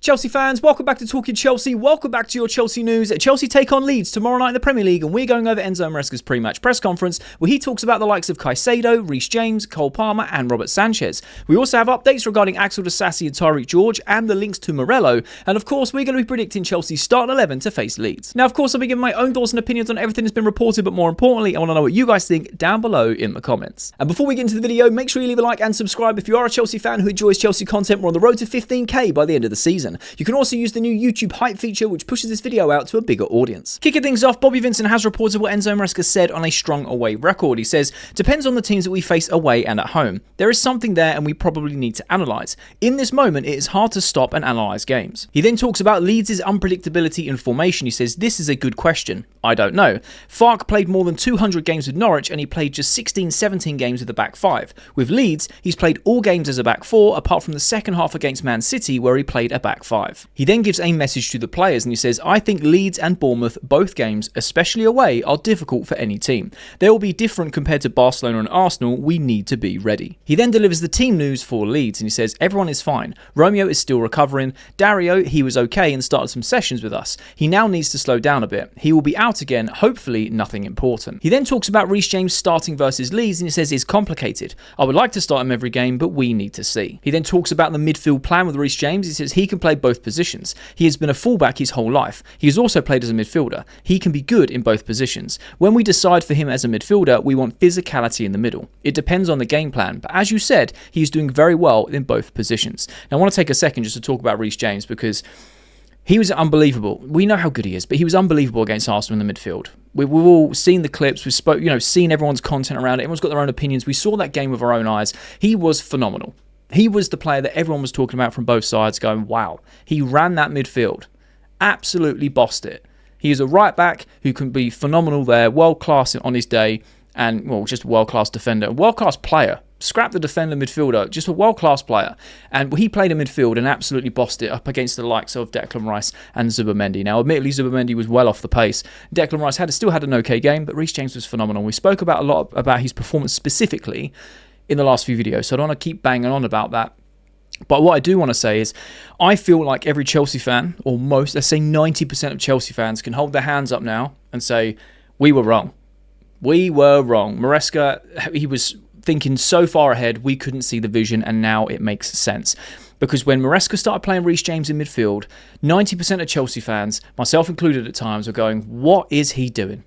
Chelsea fans, welcome back to Talking Chelsea. Welcome back to your Chelsea news. Chelsea take on Leeds tomorrow night in the Premier League, and we're going over Enzo Maresca's pre-match press conference where he talks about the likes of Caicedo, Reece James, Cole Palmer and Robert Sanchez. We also have updates regarding Axel Disasi and Tyrique George and the links to Murillo, and of course we're going to be predicting Chelsea's starting 11 to face Leeds. Now of course I'll be giving my own thoughts and opinions on everything that's been reported, but more importantly I want to know what you guys think down below in the comments. And before we get into the video, make sure you leave a like and subscribe if you are a Chelsea fan who enjoys Chelsea content. We're on the road to 15k by the end of the season. You can also use the new YouTube hype feature which pushes this video out to a bigger audience. Kicking things off, Bobby Vincent has reported what Enzo Maresca said on a strong away record. He says, depends on the teams that we face away and at home. There is something there and we probably need to analyse. In this moment it is hard to stop and analyse games. He then talks about Leeds' unpredictability in formation. He says, this is a good question. I don't know. Farke played more than 200 games with Norwich and he played just 16-17 games with the back five. With Leeds, he's played all games as a back four apart from the second half against Man City where he played a back five. He then gives a message to the players and he says, I think Leeds and Bournemouth, both games, especially away, are difficult for any team. They will be different compared to Barcelona and Arsenal. We need to be ready. He then delivers the team news for Leeds and he says, everyone is fine. Romeo is still recovering. Dario, he was okay and started some sessions with us. He now needs to slow down a bit. He will be out again, hopefully nothing important. He then talks about Reece James starting versus Leeds and he says it's complicated. I would like to start him every game, but we need to see. He then talks about the midfield plan with Reece James. He says he can play both positions. He has been a fullback his whole life. He has also played as a midfielder. He can be good in both positions. When we decide for him as a midfielder, we want physicality in the middle. It depends on the game plan, but as you said, he is doing very well in both positions. Now I want to take a second just to talk about Reece James because he was unbelievable. We know how good he is, but he was unbelievable against Arsenal in the midfield. We've all seen the clips, we've seen everyone's content around it, everyone's got their own opinions. We saw that game with our own eyes. He was phenomenal. He was the player that everyone was talking about from both sides going, wow, he ran that midfield. Absolutely bossed it. He is a right back who can be phenomenal there, world class on his day, and well, just a world class defender, a world class player. Scrap the defender midfielder, just a world class player. And he played a midfield and absolutely bossed it up against the likes of Declan Rice and Zubimendi. Now, admittedly, Zubimendi was well off the pace. Declan Rice still had an okay game, but Reece James was phenomenal. We spoke about a lot about his performance specifically in the last few videos, so I don't want to keep banging on about that. But what I do want to say is, I feel like every Chelsea fan, or most, let's say 90% of Chelsea fans, can hold their hands up now and say, we were wrong. We were wrong. Maresca, he was thinking so far ahead, we couldn't see the vision, and now it makes sense. Because when Maresca started playing Reece James in midfield, 90% of Chelsea fans, myself included at times, were going, what is he doing?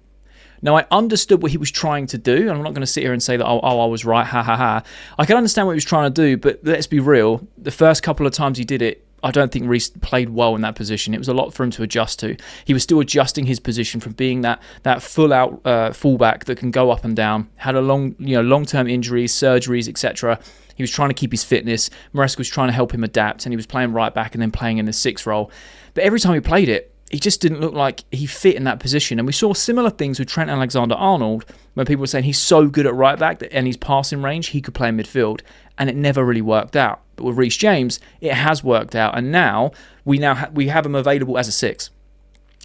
Now, I understood what he was trying to do, and I'm not going to sit here and say that, oh, I was right, ha, ha, ha. I can understand what he was trying to do, but let's be real. The first couple of times he did it, I don't think Reece played well in that position. It was a lot for him to adjust to. He was still adjusting his position from being that full-out fullback that can go up and down, had a long-term injuries, surgeries, etc. He was trying to keep his fitness. Maresca was trying to help him adapt, and he was playing right back and then playing in the sixth role. But every time he played it, he just didn't look like he fit in that position. And we saw similar things with Trent Alexander-Arnold, where people were saying he's so good at right back and his passing range, he could play in midfield. And it never really worked out. But with Reece James, it has worked out. And now we have him available as a six.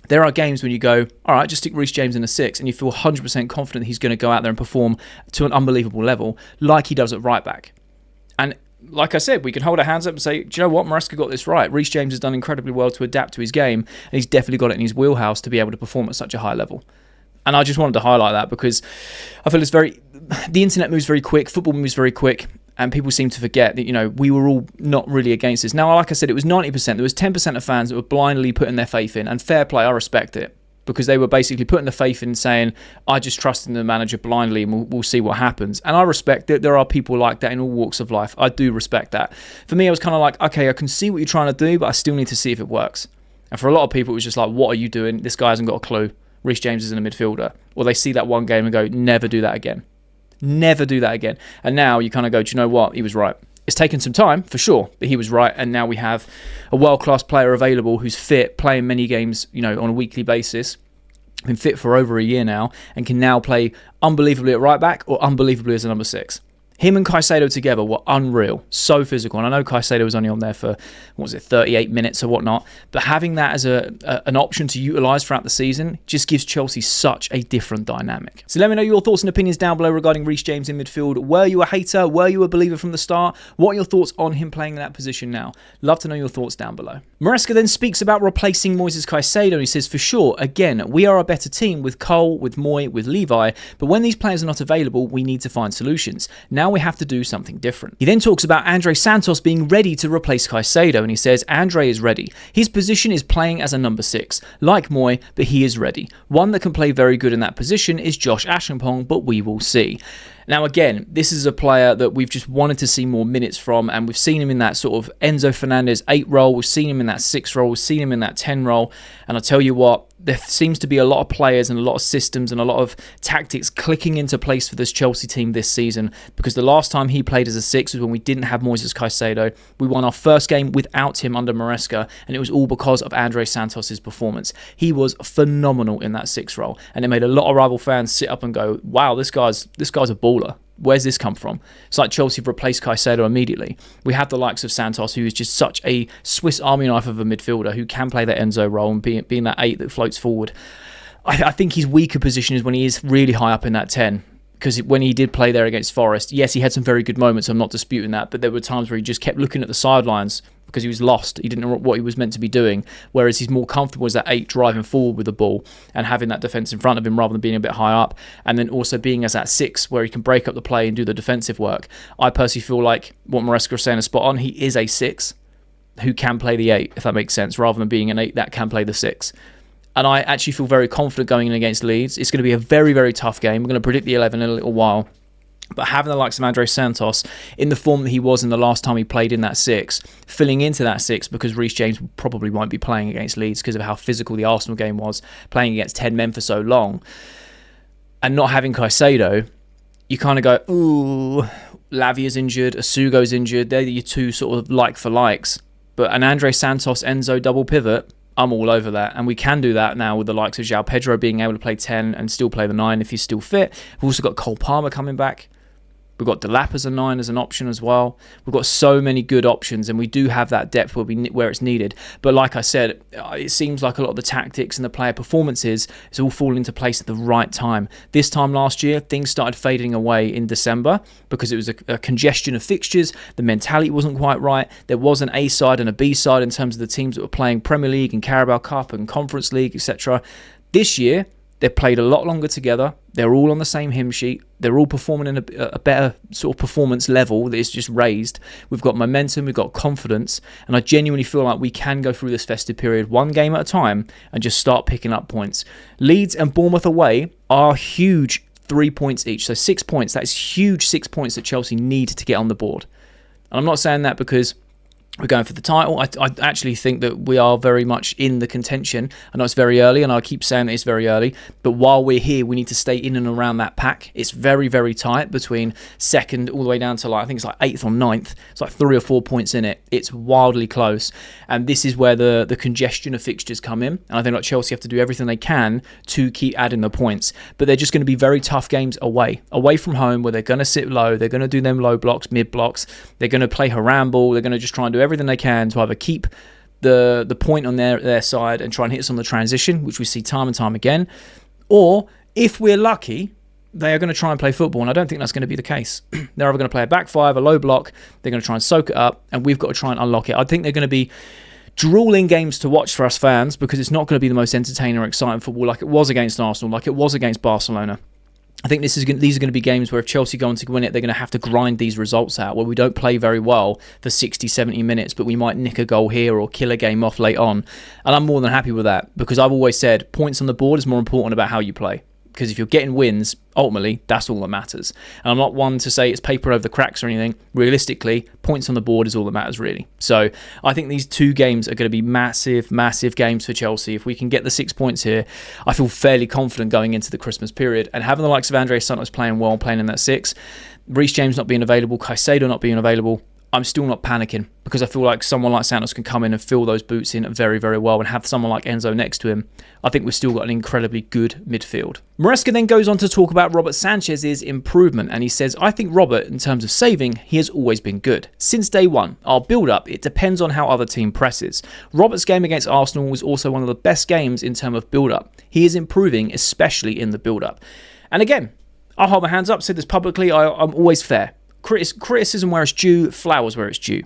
There are games when you go, all right, just stick Reece James in a six, and you feel 100% confident he's going to go out there and perform to an unbelievable level like he does at right back. And like I said, we can hold our hands up and say, do you know what? Maresca got this right. Reece James has done incredibly well to adapt to his game, and he's definitely got it in his wheelhouse to be able to perform at such a high level. And I just wanted to highlight that because I feel the internet moves very quick, football moves very quick, and people seem to forget that, we were all not really against this. Now, like I said, it was 90%. There was 10% of fans that were blindly putting their faith in, and fair play, I respect it. Because they were basically putting the faith in saying, I just trust in the manager blindly and we'll see what happens. And I respect it. There are people like that in all walks of life. I do respect that. For me, I was kind of like, okay, I can see what you're trying to do, but I still need to see if it works. And for a lot of people, it was just like, what are you doing? This guy hasn't got a clue. Reece James isn't a midfielder. Or they see that one game and go, never do that again. Never do that again. And now you kind of go, do you know what? He was right. It's taken some time, for sure, but he was right. And now we have a world-class player available who's fit, playing many games, on a weekly basis. Been fit for over a year now and can now play unbelievably at right back or unbelievably as a number six. Him and Caicedo together were unreal. So physical. And I know Caicedo was only on there for, 38 minutes or whatnot. But having that as an option to utilise throughout the season just gives Chelsea such a different dynamic. So let me know your thoughts and opinions down below regarding Reece James in midfield. Were you a hater? Were you a believer from the start? What are your thoughts on him playing in that position now? Love to know your thoughts down below. Maresca then speaks about replacing Moises Caicedo. He says, for sure, again, we are a better team with Cole, with Moy, with Levi. But when these players are not available, we need to find solutions. Now we have to do something different. He then talks about Andre Santos being ready to replace Caicedo, and he says Andre is ready. His position is playing as a number 6, like Moy, but he is ready. One that can play very good in that position is Josh Ashampong, but we will see. Now, again, this is a player that we've just wanted to see more minutes from, and we've seen him in that sort of Enzo Fernandez 8 role, we've seen him in that 6 role, we've seen him in that 10 role, and I'll tell you what, there seems to be a lot of players and a lot of systems and a lot of tactics clicking into place for this Chelsea team this season, because the last time he played as a 6 was when we didn't have Moises Caicedo. We won our first game without him under Maresca, and it was all because of Andre Santos' performance. He was phenomenal in that 6 role, and it made a lot of rival fans sit up and go, wow, this guy's a baller. Where's this come from? It's like Chelsea have replaced Caicedo immediately. We have the likes of Santos, who is just such a Swiss Army knife of a midfielder who can play that Enzo role and being that 8 that floats forward. I think his weaker position is when he is really high up in that 10. Because when he did play there against Forest, yes, he had some very good moments. I'm not disputing that. But there were times where he just kept looking at the sidelines because he was lost. He didn't know what he was meant to be doing. Whereas he's more comfortable as that 8 driving forward with the ball and having that defence in front of him rather than being a bit high up. And then also being as that 6 where he can break up the play and do the defensive work. I personally feel like what Maresca is saying is spot on. He is a 6 who can play the 8, if that makes sense, rather than being an 8 that can play the 6. And I actually feel very confident going in against Leeds. It's going to be a very, very tough game. We're going to predict the 11 in a little while. But having the likes of Andre Santos in the form that he was in the last time he played in that 6, filling into that 6 because Reece James probably won't be playing against Leeds because of how physical the Arsenal game was, playing against 10 men for so long, and not having Caicedo, you kind of go, ooh, Lavia's injured, Asugo's injured. They're your 2 sort of like for likes. But an Andre Santos Enzo double pivot, I'm all over that. And we can do that now with the likes of João Pedro being able to play 10 and still play the 9 if he's still fit. We've also got Cole Palmer coming back. We've got Delap as a 9 as an option as well. We've got so many good options, and we do have that depth where it's needed. But like I said, it seems like a lot of the tactics and the player performances is all falling into place at the right time. This time last year, things started fading away in December because it was a congestion of fixtures. The mentality wasn't quite right. There was an A side and a B side in terms of the teams that were playing Premier League and Carabao Cup and Conference League, etc. This year, they've played a lot longer together. They're all on the same hymn sheet. They're all performing in a better sort of performance level that is just raised. We've got momentum, we've got confidence, and I genuinely feel like we can go through this festive period one game at a time and just start picking up points. Leeds and Bournemouth away are huge 3 points each, so 6 points. That is huge 6 points that Chelsea need to get on the board. And I'm not saying that because we're going for the title. I actually think that we are very much in the contention. I know it's very early, and I keep saying that it's very early, but while we're here, we need to stay in and around that pack. It's very, very tight between second all the way down to I think it's like 8th or 9th. It's like 3 or 4 points in it. It's wildly close, and this is where the congestion of fixtures come in, and I think like Chelsea have to do everything they can to keep adding the points, but they're just going to be very tough games away from home, where they're going to sit low, they're going to do them low blocks, mid blocks, they're going to play haramble, they're going to just try and do everything they can to either keep the point on their side and try and hit us on the transition, which we see time and time again, or if we're lucky, they are going to try and play football, and I don't think that's going to be the case. They're either going to play a back 5, a low block, they're going to try and soak it up, and we've got to try and unlock it. I think they're going to be drooling games to watch for us fans, because it's not going to be the most entertaining or exciting football like it was against Arsenal, like it was against Barcelona. I think these are going to be games where if Chelsea go on to win it, they're going to have to grind these results out, where we don't play very well for 60, 70 minutes, but we might nick a goal here or kill a game off late on. And I'm more than happy with that, because I've always said points on the board is more important about how you play. Because if you're getting wins, ultimately, that's all that matters. And I'm not one to say it's paper over the cracks or anything. Realistically, points on the board is all that matters, really. So I think these 2 games are going to be massive, massive games for Chelsea. If we can get the 6 points here, I feel fairly confident going into the Christmas period. And having the likes of Andre Santos playing well, playing in that 6, Reece James not being available, Caicedo not being available, I'm still not panicking because I feel like someone like Santos can come in and fill those boots in very, very well, and have someone like Enzo next to him. I think we've still got an incredibly good midfield. Maresca then goes on to talk about Robert Sanchez's improvement, and he says, I think Robert, in terms of saving, he has always been good. Since day one, our build-up, it depends on how other team presses. Robert's game against Arsenal was also one of the best games in terms of build-up. He is improving, especially in the build-up. And again, I'll hold my hands up, said this publicly, I'm always fair. Criticism where it's due, flowers where it's due.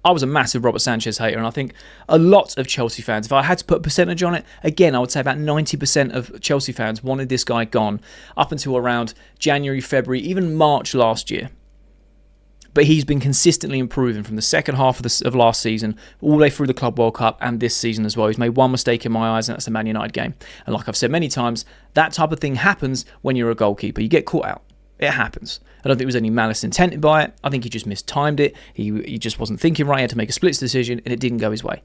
I was a massive Robert Sanchez hater, and I think a lot of Chelsea fans, if I had to put a percentage on it, again, I would say about 90% of Chelsea fans wanted this guy gone up until around January, February, even March last year. But he's been consistently improving from the second half of last season all the way through the Club World Cup and this season as well. He's made one mistake in my eyes, and that's the Man United game. And like I've said many times, that type of thing happens when you're a goalkeeper. You get caught out. It happens. I don't think there was any malice intended by it. I think he just mistimed it. He just wasn't thinking right. He had to make a split decision, and it didn't go his way.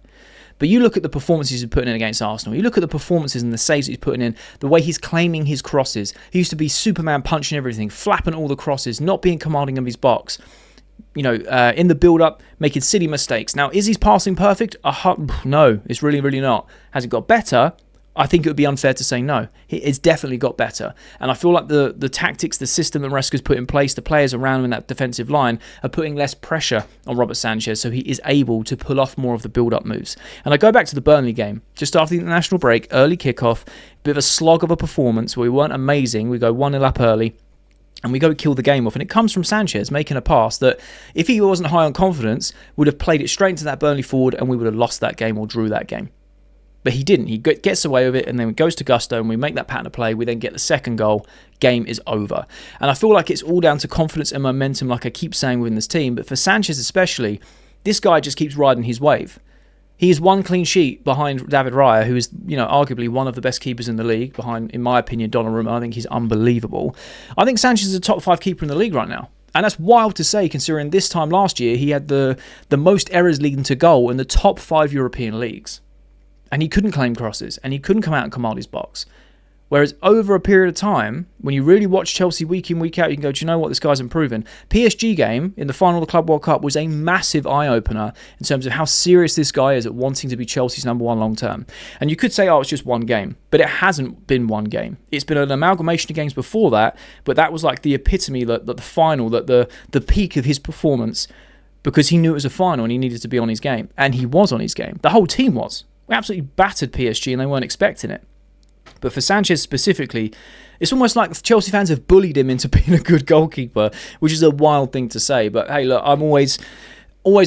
But you look at the performances he's putting in against Arsenal. You look at the performances and the saves he's putting in, the way he's claiming his crosses. He used to be Superman punching everything, flapping all the crosses, not being commanding of his box. You know, in the build-up, making silly mistakes. Now, is his passing perfect? No, it's really, really not. Has it got better? I think it would be unfair to say no. It's definitely got better. And I feel like the tactics, the system that Maresca's put in place, the players around him in that defensive line are putting less pressure on Robert Sanchez, so he is able to pull off more of the build-up moves. And I go back to the Burnley game, just after the international break, early kickoff, bit of a slog of a performance where we weren't amazing. We go 1-0 up early, and we go kill the game off. And it comes from Sanchez making a pass that, if he wasn't high on confidence, would have played it straight into that Burnley forward, and we would have lost that game or drew that game. But he didn't. He gets away with it, and then it goes to gusto, and we make that pattern of play. We then get the second goal. Game is over. And I feel like it's all down to confidence and momentum, like I keep saying within this team. But for Sanchez especially, this guy just keeps riding his wave. He is one clean sheet behind David Raya, who is, arguably one of the best keepers in the league, behind, in my opinion, Donnarumma. I think he's unbelievable. I think Sanchez is a top 5 keeper in the league right now. And that's wild to say, considering this time last year, he had the most errors leading to goal in the top 5 European leagues. And he couldn't claim crosses, and he couldn't come out and command his box. Whereas over a period of time, when you really watch Chelsea week in, week out, you can go, do you know what, this guy's improving. PSG game in the final of the Club World Cup was a massive eye-opener in terms of how serious this guy is at wanting to be Chelsea's number one long-term. And you could say, it's just one game. But it hasn't been one game. It's been an amalgamation of games before that, but that was like the epitome, that the final, that the peak of his performance, because he knew it was a final and he needed to be on his game. And he was on his game. The whole team was. We absolutely battered PSG and they weren't expecting it. But for Sanchez specifically, it's almost like Chelsea fans have bullied him into being a good goalkeeper, which is a wild thing to say. But hey, look, I'm always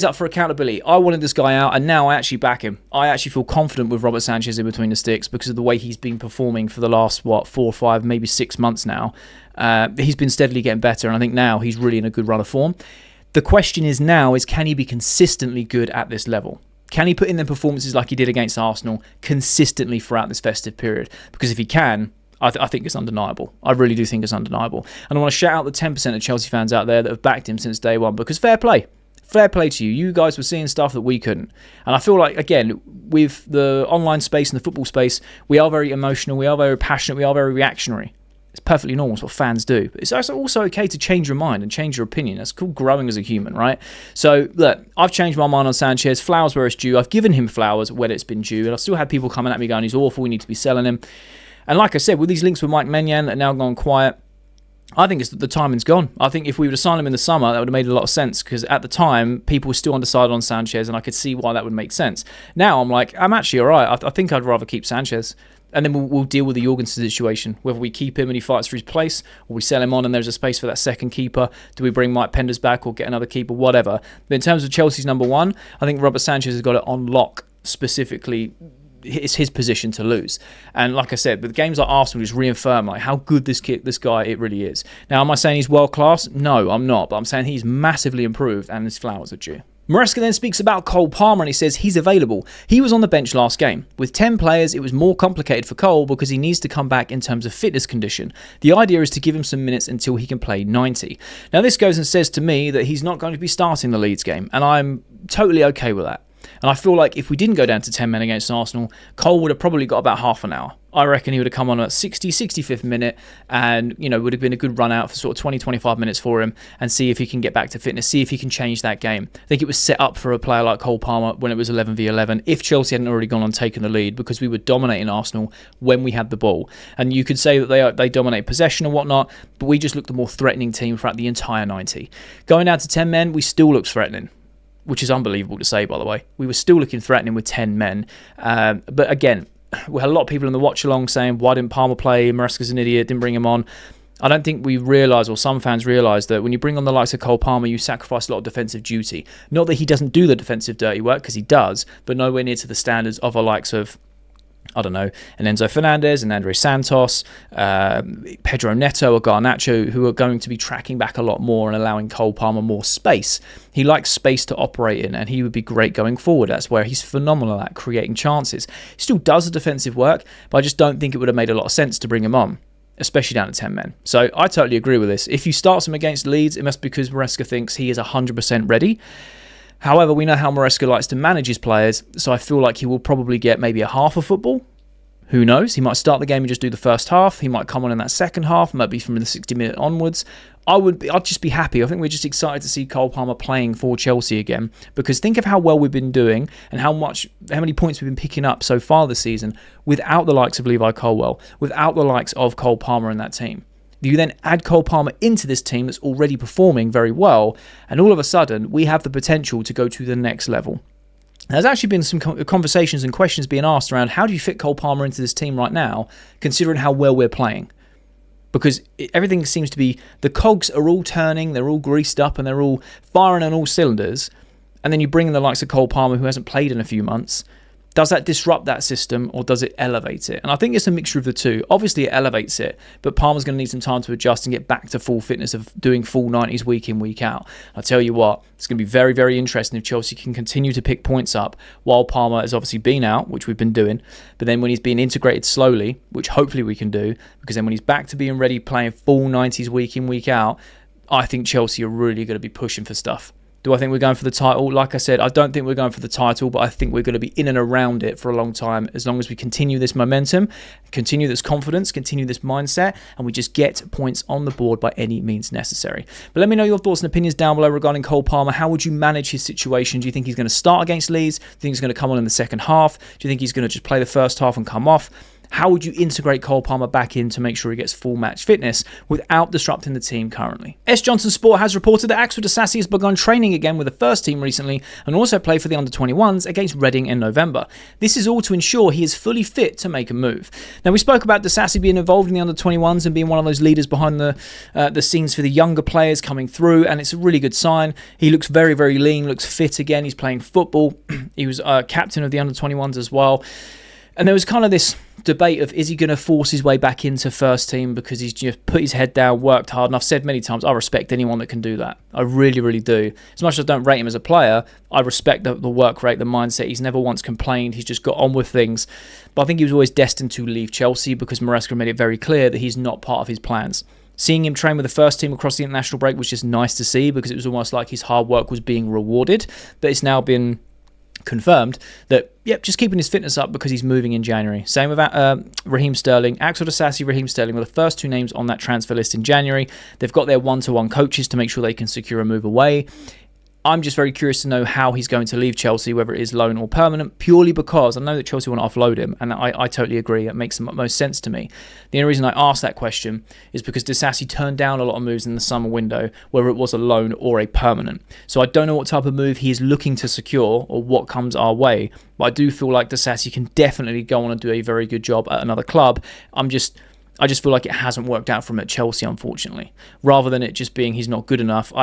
up for accountability. I wanted this guy out, and now I actually back him. I actually feel confident with Robert Sanchez in between the sticks because of the way he's been performing for the last, 4 or 5, maybe 6 months now. He's been steadily getting better, and I think now he's really in a good run of form. The question is now, can he be consistently good at this level? Can he put in the performances like he did against Arsenal consistently throughout this festive period? Because if he can, I think it's undeniable. I really do think it's undeniable. And I want to shout out the 10% of Chelsea fans out there that have backed him since day one, because fair play. Fair play to you. You guys were seeing stuff that we couldn't. And I feel like, again, with the online space and the football space, we are very emotional, we are very passionate, we are very reactionary. It's perfectly normal. It's what fans do. But it's also okay to change your mind and change your opinion. That's called growing as a human, right? So, look, I've changed my mind on Sanchez. Flowers where it's due. I've given him flowers when it's been due. And I've still had people coming at me going, he's awful, we need to be selling him. And like I said, with these links with Mike Maignan that are now gone quiet, I think the timing's gone. I think if we would have signed him in the summer, that would have made a lot of sense, because at the time, people were still undecided on Sanchez, and I could see why that would make sense. Now, I'm like, I'm actually all right. I think I'd rather keep Sanchez. And then we'll deal with the Jorgensen situation, whether we keep him and he fights for his place, or we sell him on and there's a space for that second keeper. Do we bring Mike Penders back or get another keeper, whatever. But in terms of Chelsea's number one, I think Robert Sanchez has got it on lock specifically. It's his position to lose. And like I said, but the games like Arsenal just reaffirm like how good this guy it really is. Now, am I saying he's world class? No, I'm not. But I'm saying he's massively improved and his flowers are due. Maresca then speaks about Cole Palmer and he says he's available. He was on the bench last game. With 10 players, it was more complicated for Cole because he needs to come back in terms of fitness condition. The idea is to give him some minutes until he can play 90. Now, this goes and says to me that he's not going to be starting the Leeds game, and I'm totally okay with that. And I feel like if we didn't go down to 10 men against Arsenal, Cole would have probably got about half an hour. I reckon he would have come on at 65th minute and, would have been a good run out for sort of 20, 25 minutes for him and see if he can get back to fitness, see if he can change that game. I think it was set up for a player like Cole Palmer when it was 11v11, if Chelsea hadn't already gone on taking the lead, because we were dominating Arsenal when we had the ball. And you could say that they dominate possession and whatnot, but we just looked the more threatening team throughout the entire 90. Going down to 10 men, we still looked threatening, which is unbelievable to say, by the way. We were still looking threatening with 10 men. But again, we had a lot of people in the watch along saying, why didn't Palmer play? Maresca's an idiot, didn't bring him on. I don't think we realise, or some fans realise, that when you bring on the likes of Cole Palmer, you sacrifice a lot of defensive duty. Not that he doesn't do the defensive dirty work, because he does, but nowhere near to the standards of the likes of, I don't know, an Enzo Fernandez, an Andre Santos, Pedro Neto, or Garnacho, who are going to be tracking back a lot more and allowing Cole Palmer more space. He likes space to operate in, and he would be great going forward. That's where he's phenomenal at creating chances. He still does the defensive work, but I just don't think it would have made a lot of sense to bring him on, especially down to 10 men. So I totally agree with this. If you start him against Leeds, it must be because Maresca thinks he is 100% ready. However, we know how Maresca likes to manage his players, so I feel like he will probably get maybe a half of football. Who knows? He might start the game and just do the first half. He might come on in that second half, might be from the 60-minute onwards. I'd just be happy. I think we're just excited to see Cole Palmer playing for Chelsea again, because think of how well we've been doing and how many points we've been picking up so far this season without the likes of Levi Colwill, without the likes of Cole Palmer in that team. You then add Cole Palmer into this team that's already performing very well, and all of a sudden we have the potential to go to the next level. There's actually been some conversations and questions being asked around how do you fit Cole Palmer into this team right now, considering how well we're playing? Because everything seems to be, the cogs are all turning, they're all greased up, and they're all firing on all cylinders. And then you bring in the likes of Cole Palmer, who hasn't played in a few months. Does that disrupt that system, or does it elevate it? And I think it's a mixture of the two. Obviously, it elevates it, but Palmer's going to need some time to adjust and get back to full fitness of doing full 90s week in, week out. I'll tell you what, it's going to be very, very interesting if Chelsea can continue to pick points up while Palmer has obviously been out, which we've been doing, but then when he's being integrated slowly, which hopefully we can do, because then when he's back to being ready, playing full 90s week in, week out, I think Chelsea are really going to be pushing for stuff. Do I think we're going for the title? Like I said, I don't think we're going for the title, but I think we're going to be in and around it for a long time, as long as we continue this momentum, continue this confidence, continue this mindset, and we just get points on the board by any means necessary. But let me know your thoughts and opinions down below regarding Cole Palmer. How would you manage his situation? Do you think he's going to start against Leeds? Do you think he's going to come on in the second half? Do you think he's going to just play the first half and come off? How would you integrate Cole Palmer back in to make sure he gets full match fitness without disrupting the team currently? S. Johnson Sport has reported that Axel Disasi has begun training again with the first team recently and also played for the under-21s against Reading in November. This is all to ensure he is fully fit to make a move. Now, we spoke about Disasi being involved in the under-21s and being one of those leaders behind the scenes for the younger players coming through, and it's a really good sign. He looks very, very lean, looks fit again. He's playing football. He was captain of the under-21s as well. And there was kind of this debate of, is he going to force his way back into first team because he's just put his head down, worked hard. And I've said many times, I respect anyone that can do that. I really, really do. As much as I don't rate him as a player, I respect the work rate, the mindset. He's never once complained. He's just got on with things. But I think he was always destined to leave Chelsea because Maresca made it very clear that he's not part of his plans. Seeing him train with the first team across the international break was just nice to see, because it was almost like his hard work was being rewarded. But it's now been confirmed that, yep, just keeping his fitness up because he's moving in January. Same with Raheem Sterling. Axel Disasi, Raheem Sterling were the first two names on that transfer list in January. They've got their one-to-one coaches to make sure they can secure a move away. I'm just very curious to know how he's going to leave Chelsea, whether it is loan or permanent, purely because I know that Chelsea want to offload him, and I totally agree. It makes the most sense to me. The only reason I asked that question is because Disasi turned down a lot of moves in the summer window, whether it was a loan or a permanent. So I don't know what type of move he is looking to secure or what comes our way, but I do feel like Disasi can definitely go on and do a very good job at another club. I just feel like it hasn't worked out for him at Chelsea, unfortunately. Rather than it just being he's not good enough,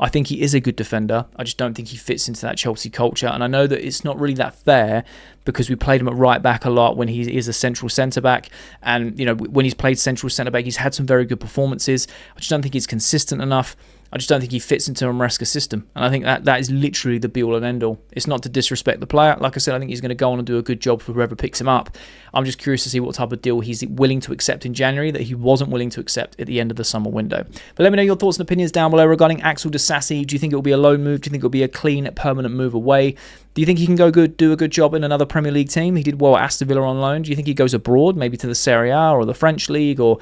I think he is a good defender. I just don't think he fits into that Chelsea culture. And I know that it's not really that fair because we played him at right back a lot when he is a central centre-back. And, you know, when he's played central centre-back, he's had some very good performances. I just don't think he's consistent enough. I just don't think he fits into a Maresca system. And I think that is literally the be-all and end-all. It's not to disrespect the player. Like I said, I think he's going to go on and do a good job for whoever picks him up. I'm just curious to see what type of deal he's willing to accept in January that he wasn't willing to accept at the end of the summer window. But let me know your thoughts and opinions down below regarding Axel Disasi. Do you think it will be a loan move? Do you think it will be a clean, permanent move away? Do you think he can do a good job in another Premier League team? He did well at Aston Villa on loan. Do you think he goes abroad, maybe to the Serie A or the French League or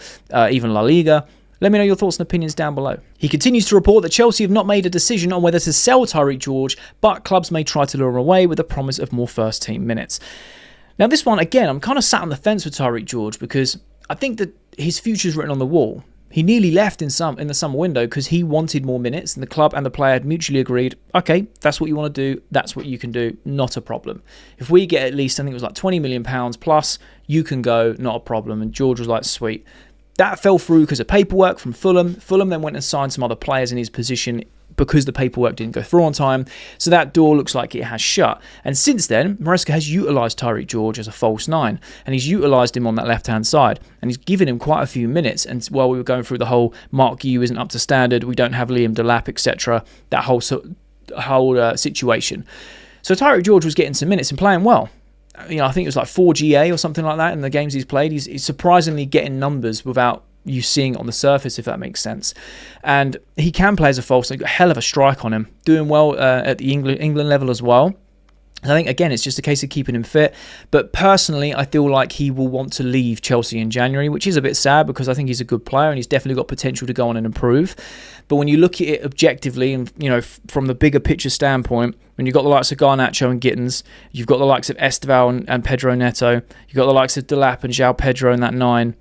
even La Liga? Let me know your thoughts and opinions down below. He continues to report that Chelsea have not made a decision on whether to sell Tyrique George, but clubs may try to lure him away with the promise of more first-team minutes. Now this one, again, I'm kind of sat on the fence with Tyrique George because I think that his future's written on the wall. He nearly left in the summer window because he wanted more minutes, and the club and the player had mutually agreed, okay, that's what you want to do, that's what you can do, not a problem. If we get at least, I think it was like £20 million plus, you can go, not a problem. And George was like, sweet. That fell through because of paperwork from Fulham. Fulham then went and signed some other players in his position because the paperwork didn't go through on time. So that door looks like it has shut. And since then, Maresca has utilised Tyrique George as a false nine. And he's utilised him on that left-hand side. And he's given him quite a few minutes. And while we were going through the whole Mark Yu isn't up to standard, we don't have Liam Delap, etc., that whole situation. So Tyrique George was getting some minutes and playing well. I think it was like 4 GA or something like that in the games he's played. He's surprisingly getting numbers without you seeing it on the surface, if that makes sense. And he can play as a false. He's got a hell of a strike on him. Doing well at the England level as well. I think, again, it's just a case of keeping him fit. But personally, I feel like he will want to leave Chelsea in January, which is a bit sad because I think he's a good player and he's definitely got potential to go on and improve. But when you look at it objectively and, from the bigger picture standpoint, when you've got the likes of Garnacho and Gittins, you've got the likes of Esteval and Pedro Neto, you've got the likes of Delap and João Pedro in that 9,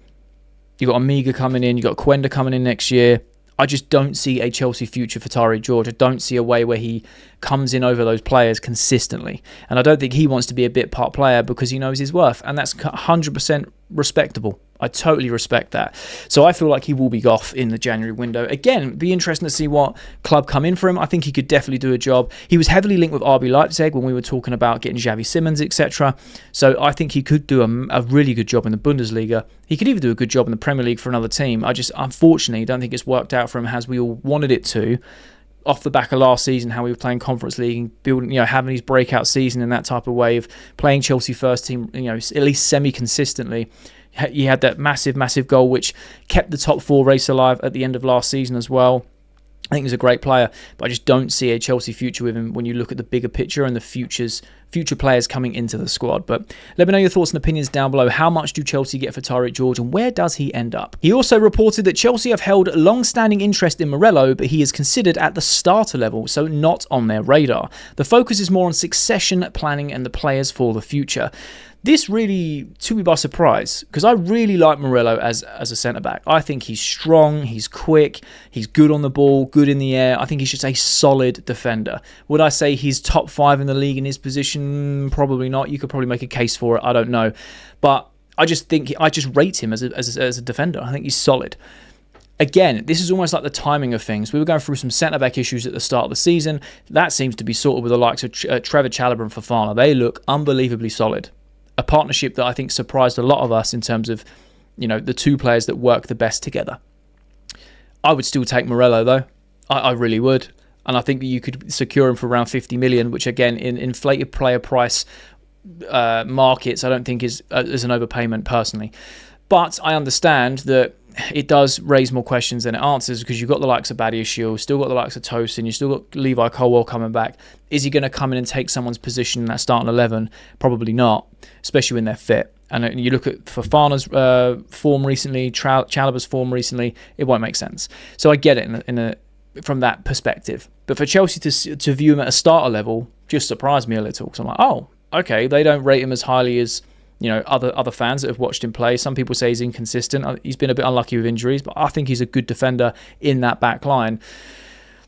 you've got Amiga coming in, you've got Quenda coming in next year. I just don't see a Chelsea future for Tyrique George. I don't see a way where he comes in over those players consistently. And I don't think he wants to be a bit part player because he knows his worth. And that's 100% respectable. I totally respect that. So I feel like he will be off in the January window. Again, it'd be interesting to see what club come in for him. I think he could definitely do a job. He was heavily linked with RB Leipzig when we were talking about getting Xavi Simons, etc. So I think he could do a really good job in the Bundesliga. He could even do a good job in the Premier League for another team. I just, unfortunately, don't think it's worked out for him as we all wanted it to. Off the back of last season, how we were playing Conference League and building, having his breakout season in that type of way of playing Chelsea first team, at least semi-consistently. He had that massive goal which kept the top 4 race alive at the end of last season as well. I think he's a great player, but I just don't see a Chelsea future with him when you look at the bigger picture and the future players coming into the squad. But let me know your thoughts and opinions down below. How much do Chelsea get for Tyrique George and where does he end up? He also reported that Chelsea have held long-standing interest in Murillo, but he is considered at the starter level, so not on their radar. The focus is more on succession planning and the players for the future. This really took me by surprise because I really like Murillo as a centre-back. I think he's strong, he's quick, he's good on the ball, good in the air. I think he's just a solid defender. Would I say he's top 5 in the league in his position? Probably not. You could probably make a case for it. I don't know. But I just rate him as a defender. I think he's solid. Again, this is almost like the timing of things. We were going through some centre-back issues at the start of the season. That seems to be sorted with the likes of Trevor Chalobah and Fofana. They look unbelievably solid. A partnership that I think surprised a lot of us in terms of, the two players that work the best together. I would still take Murillo though. I really would. And I think that you could secure him for around 50 million, which again, in inflated player price markets, I don't think is an overpayment personally. But I understand that it does raise more questions than it answers because you've got the likes of Badiashile, still got the likes of Tosin, you've still got Levi Colwill coming back. Is he going to come in and take someone's position in that starting 11? Probably not, especially when they're fit. And you look at Fofana's form recently, Chalobah's form recently, it won't make sense. So I get it from that perspective. But for Chelsea to view him at a starter level just surprised me a little because I'm like, oh, okay, they don't rate him as highly as other fans that have watched him play. Some people say he's inconsistent. He's been a bit unlucky with injuries, but I think he's a good defender in that back line.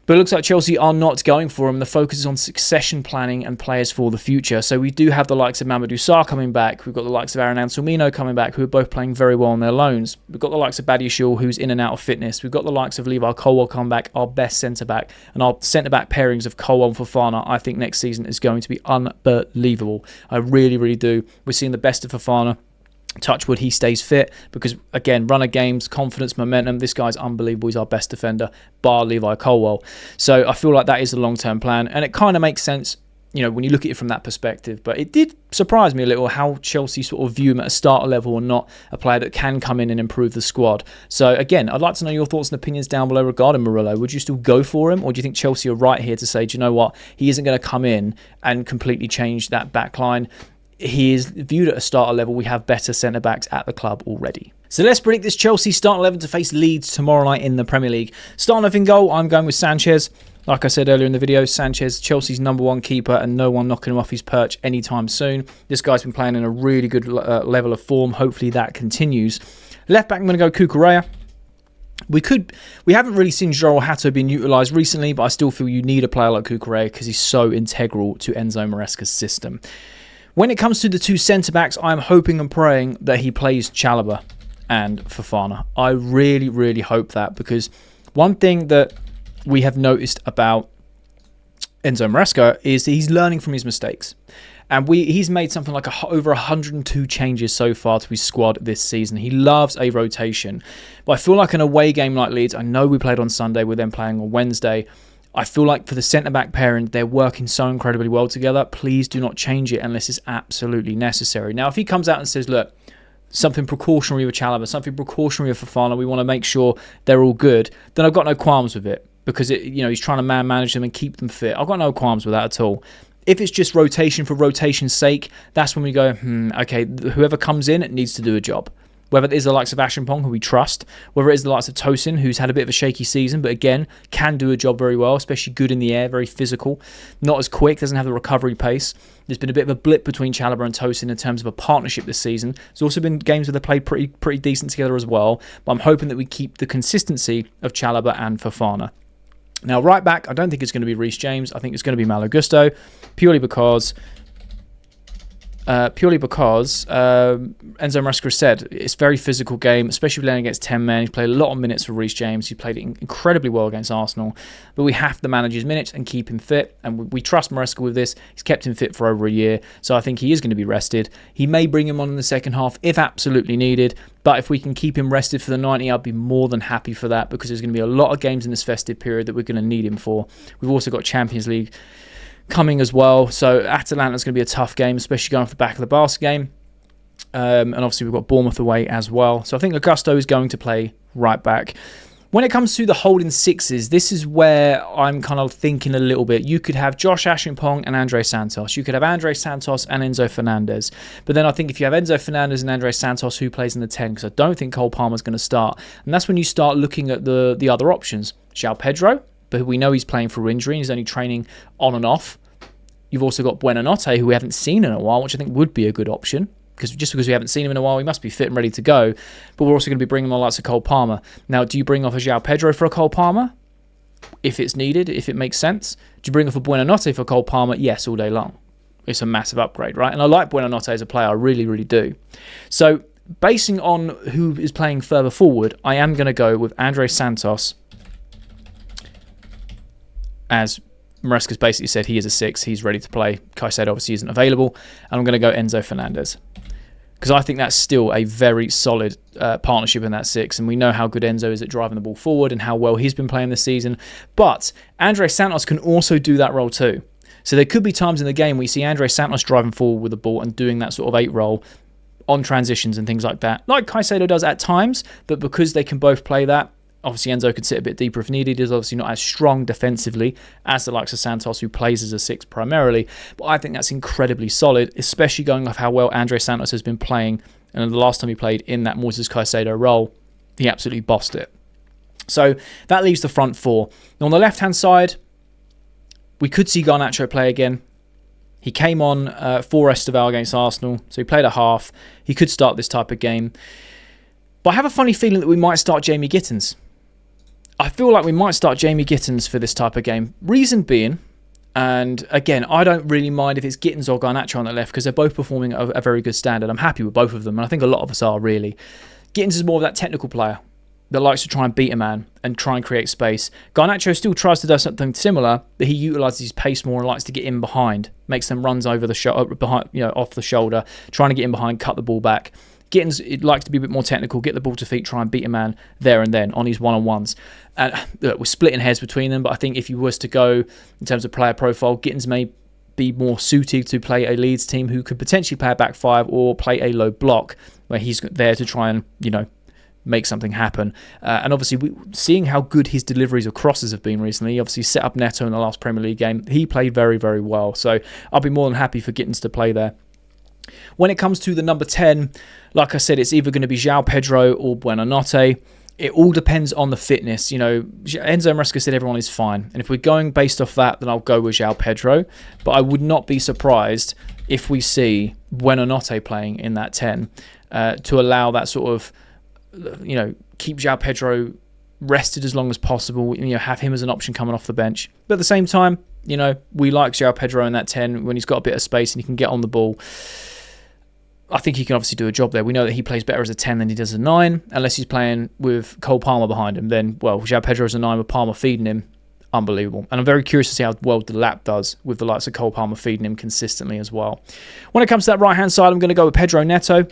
But it looks like Chelsea are not going for him. The focus is on succession planning and players for the future. So we do have the likes of Mamadou Sarr coming back. We've got the likes of Aaron Anselmino coming back, who are both playing very well on their loans. We've got the likes of Badiashile, who's in and out of fitness. We've got the likes of Levi Colwill coming back, our best centre-back. And our centre-back pairings of Colwill and Fofana, I think next season is going to be unbelievable. I really, really do. We're seeing the best of Fofana. Touch wood, he stays fit because, again, run of games, confidence, momentum. This guy's unbelievable. He's our best defender, bar Levi Colwill. So I feel like that is the long-term plan, and it kind of makes sense, you know, when you look at it from that perspective. But it did surprise me a little how Chelsea sort of view him at a starter level and not a player that can come in and improve the squad. So again, I'd like to know your thoughts and opinions down below regarding Murillo. Would you still go for him, or do you think Chelsea are right here to say, do you know what, he isn't going to come in and completely change that back line? He is viewed at a starter level. We have better centre-backs at the club already. So let's predict this Chelsea starting 11 to face Leeds tomorrow night in the Premier League. Starting off in goal, I'm going with Sanchez. Like I said earlier in the video, Sanchez, Chelsea's #1 keeper, and no one knocking him off his perch anytime soon. This guy's been playing in a really good level of form. Hopefully that continues. Left back, I'm going to go Cucurella. We haven't really seen Joel Hato being utilised recently, but I still feel you need a player like Cucurella because he's so integral to Enzo Maresca's system. When it comes to the two centre-backs, I'm hoping and praying that he plays Chalobah and Fofana. I really, really hope that, because one thing that we have noticed about Enzo Maresca is that he's learning from his mistakes. And he's made something like over 102 changes so far to his squad this season. He loves a rotation. But I feel like an away game like Leeds, I know we played on Sunday, we're then playing on Wednesday, I feel like for the centre-back pairing, they're working so incredibly well together. Please do not change it unless it's absolutely necessary. Now, if he comes out and says, look, something precautionary with Chalobah, something precautionary with Fofana, we want to make sure they're all good, then I've got no qualms with it, because he's trying to manage them and keep them fit. I've got no qualms with that at all. If it's just rotation for rotation's sake, that's when we go, okay, whoever comes in needs to do a job. Whether it is the likes of Ashimpong, who we trust, whether it is the likes of Tosin, who's had a bit of a shaky season, but again, can do a job very well, especially good in the air, very physical, not as quick, doesn't have the recovery pace. There's been a bit of a blip between Chalobah and Tosin in terms of a partnership this season. There's also been games where they played pretty decent together as well, but I'm hoping that we keep the consistency of Chalobah and Fofana. Now, right back, I don't think it's going to be Reece James. I think it's going to be Malo Gusto, purely because Enzo Maresca said it's a very physical game, especially playing against 10 men. He's played a lot of minutes for Reece James. He played it incredibly well against Arsenal, but we have to manage his minutes and keep him fit, and we trust Maresca with this. He's kept him fit for over a year, so I think he is going to be rested. He may bring him on in the second half if absolutely needed, but if we can keep him rested for the 90, I'd be more than happy for that, because there's going to be a lot of games in this festive period that we're going to need him for. We've also got Champions League coming as well, so Atalanta's going to be a tough game, especially going off the back of the Barca game, and obviously we've got Bournemouth away as well, so I think Augusto is going to play right back. When it comes to the holding sixes, this is where I'm kind of thinking a little bit. You could have Josh Ashimpong and Andre Santos. You could have Andre Santos and Enzo Fernandez. But then I think if you have Enzo Fernandez and Andre Santos, who plays in the 10? Because I don't think Cole Palmer's going to start. And that's when you start looking at the other options. João Pedro, but we know he's playing for injury and he's only training on and off. You've also got Buonanotte, who we haven't seen in a while, which I think would be a good option. Because we haven't seen him in a while, he must be fit and ready to go. But we're also going to be bringing on lots of Cole Palmer. Now, do you bring off a João Pedro for a Cole Palmer? If it's needed, if it makes sense. Do you bring off a Buonanotte for Cole Palmer? Yes, all day long. It's a massive upgrade, right? And I like Buonanotte as a player. I really, really do. So, basing on who is playing further forward, I am going to go with Andre Santos, as Maresca's basically said he is a 6. He's ready to play. Caicedo obviously isn't available. And I'm going to go Enzo Fernandez, because I think that's still a very solid partnership in that 6. And we know how good Enzo is at driving the ball forward and how well he's been playing this season. But Andre Santos can also do that role too. So there could be times in the game where you see Andre Santos driving forward with the ball and doing that sort of 8 role on transitions and things like that. Like Caicedo does at times, but because they can both play that, obviously Enzo could sit a bit deeper if needed. He's obviously not as strong defensively as the likes of Santos, who plays as a 6 primarily. But I think that's incredibly solid, especially going off how well Andre Santos has been playing. And the last time he played in that Moises Caicedo role, he absolutely bossed it. So that leaves the front 4. Now on the left-hand side, we could see Garnacho play again. He came on for Esteval against Arsenal, so he played a half. He could start this type of game. But I have a funny feeling that we might start Jamie Gittins. I feel like we might start Jamie Gittins for this type of game. Reason being, and again, I don't really mind if it's Gittins or Garnacho on the left, because they're both performing at a very good standard. I'm happy with both of them, and I think a lot of us are, really. Gittins is more of that technical player that likes to try and beat a man and try and create space. Garnacho still tries to do something similar, but he utilises his pace more and likes to get in behind, makes them runs over the behind, off the shoulder, trying to get in behind, cut the ball back. Gittins likes to be a bit more technical, get the ball to feet, try and beat a man there and then on his one-on-ones. And look, we're splitting hairs between them, but I think if you was to go in terms of player profile, Gittins may be more suited to play a Leeds team who could potentially play a back five or play a low block where he's there to try and, make something happen. And obviously, seeing how good his deliveries of crosses have been recently, he obviously set up Neto in the last Premier League game. He played very, very well. So I'll be more than happy for Gittins to play there. When it comes to the number 10, like I said, it's either going to be João Pedro or Buonanotte. It all depends on the fitness. Enzo Maresca said everyone is fine. And if we're going based off that, then I'll go with João Pedro. But I would not be surprised if we see Buonanotte playing in that 10 to allow that sort of, keep João Pedro rested as long as possible. Have him as an option coming off the bench. But at the same time, we like João Pedro in that 10 when he's got a bit of space and he can get on the ball. I think he can obviously do a job there. We know that he plays better as a 10 than he does a 9, unless he's playing with Cole Palmer behind him. Then, João Pedro as a 9 with Palmer feeding him, unbelievable. And I'm very curious to see how well Delap does with the likes of Cole Palmer feeding him consistently as well. When it comes to that right-hand side, I'm going to go with Pedro Neto.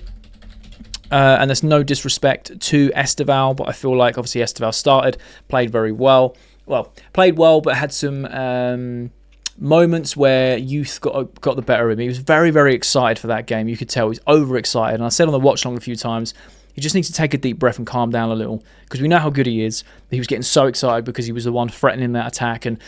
And there's no disrespect to Esteval, but I feel like obviously Esteval started, played very well. Well, played well, but had some moments where youth got the better of him. He was very, very excited for that game. You could tell he's overexcited. And I said on the watch long a few times, he just needs to take a deep breath and calm down a little, because we know how good he is. He was getting so excited because he was the one threatening that attack and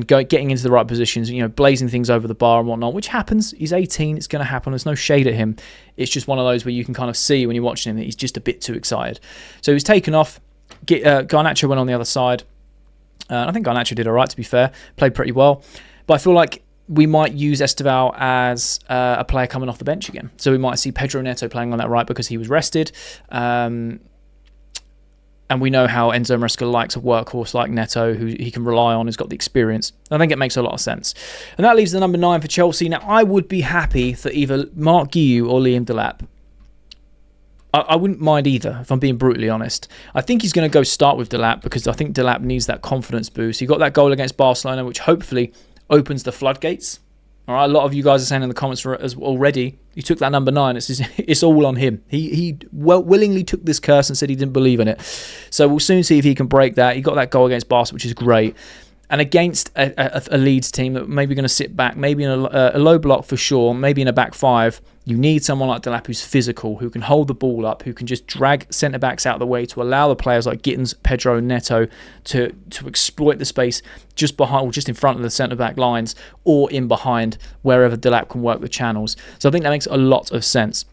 getting into the right positions, blazing things over the bar and whatnot, which happens. He's 18. It's going to happen. There's no shade at him. It's just one of those where you can kind of see when you're watching him that he's just a bit too excited. So he was taken off. Garnacho went on the other side. I think Garnacho did all right, to be fair. Played pretty well. But I feel like we might use Esteval as a player coming off the bench again. So we might see Pedro Neto playing on that right because he was rested. And we know how Enzo Maresca likes a workhorse like Neto, who he can rely on, who's got the experience. I think it makes a lot of sense. And that leaves the number 9 for Chelsea. Now, I would be happy for either Mark Guiu or Liam Delap. I wouldn't mind either, if I'm being brutally honest. I think he's going to go start with Delap because I think Delap needs that confidence boost. He got that goal against Barcelona, which hopefully opens the floodgates. All right, a lot of you guys are saying in the comments already, he took that number 9. It's all on him. He willingly took this curse and said he didn't believe in it. So we'll soon see if he can break that. He got that goal against Barca, which is great. And against a Leeds team that maybe going to sit back, maybe in a low block for sure, maybe in a back five, you need someone like Delap who's physical, who can hold the ball up, who can just drag centre-backs out of the way to allow the players like Gittins, Pedro, and Neto to exploit the space just behind or just in front of the centre-back lines or in behind wherever Delap can work the channels. So I think that makes a lot of sense.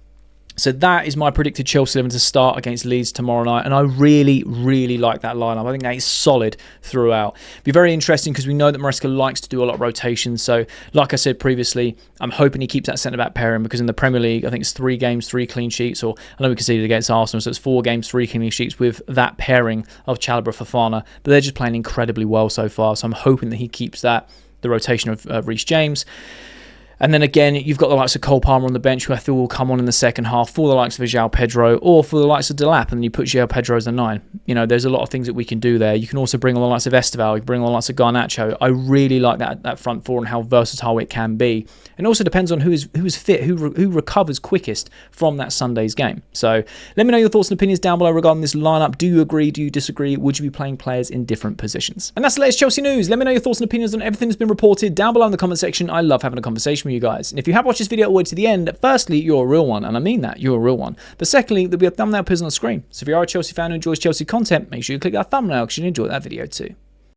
So that is my predicted Chelsea 11 to start against Leeds tomorrow night. And I really, really like that lineup. I think that is solid throughout. It'll be very interesting because we know that Maresca likes to do a lot of rotations. So like I said previously, I'm hoping he keeps that centre-back pairing because in the Premier League, I think it's 3 games, 3 clean sheets. Or I know we conceded against Arsenal, so it's 4 games, 3 clean sheets with that pairing of Chalobah, Fofana. But they're just playing incredibly well so far. So I'm hoping that he keeps that, the rotation of Reece James. And then again, you've got the likes of Cole Palmer on the bench, who I feel will come on in the second half for the likes of João Pedro or for the likes of Delap, and then you put João Pedro as a 9. There's a lot of things that we can do there. You can also bring on the likes of Esteval, you can bring on the likes of Garnacho. I really like that front four and how versatile it can be. And it also depends on who is fit, who recovers quickest from that Sunday's game. So let me know your thoughts and opinions down below regarding this lineup. Do you agree? Do you disagree? Would you be playing players in different positions? And that's the latest Chelsea news. Let me know your thoughts and opinions on everything that's been reported down below in the comment section. I love having a conversation with you guys. And if you have watched this video all the way to the end, firstly, you're a real one, and I mean that, you're a real one. But secondly, there'll be a thumbnail appears on the screen. So if you are a Chelsea fan who enjoys Chelsea content, make sure you click that thumbnail because you'll enjoy that video too.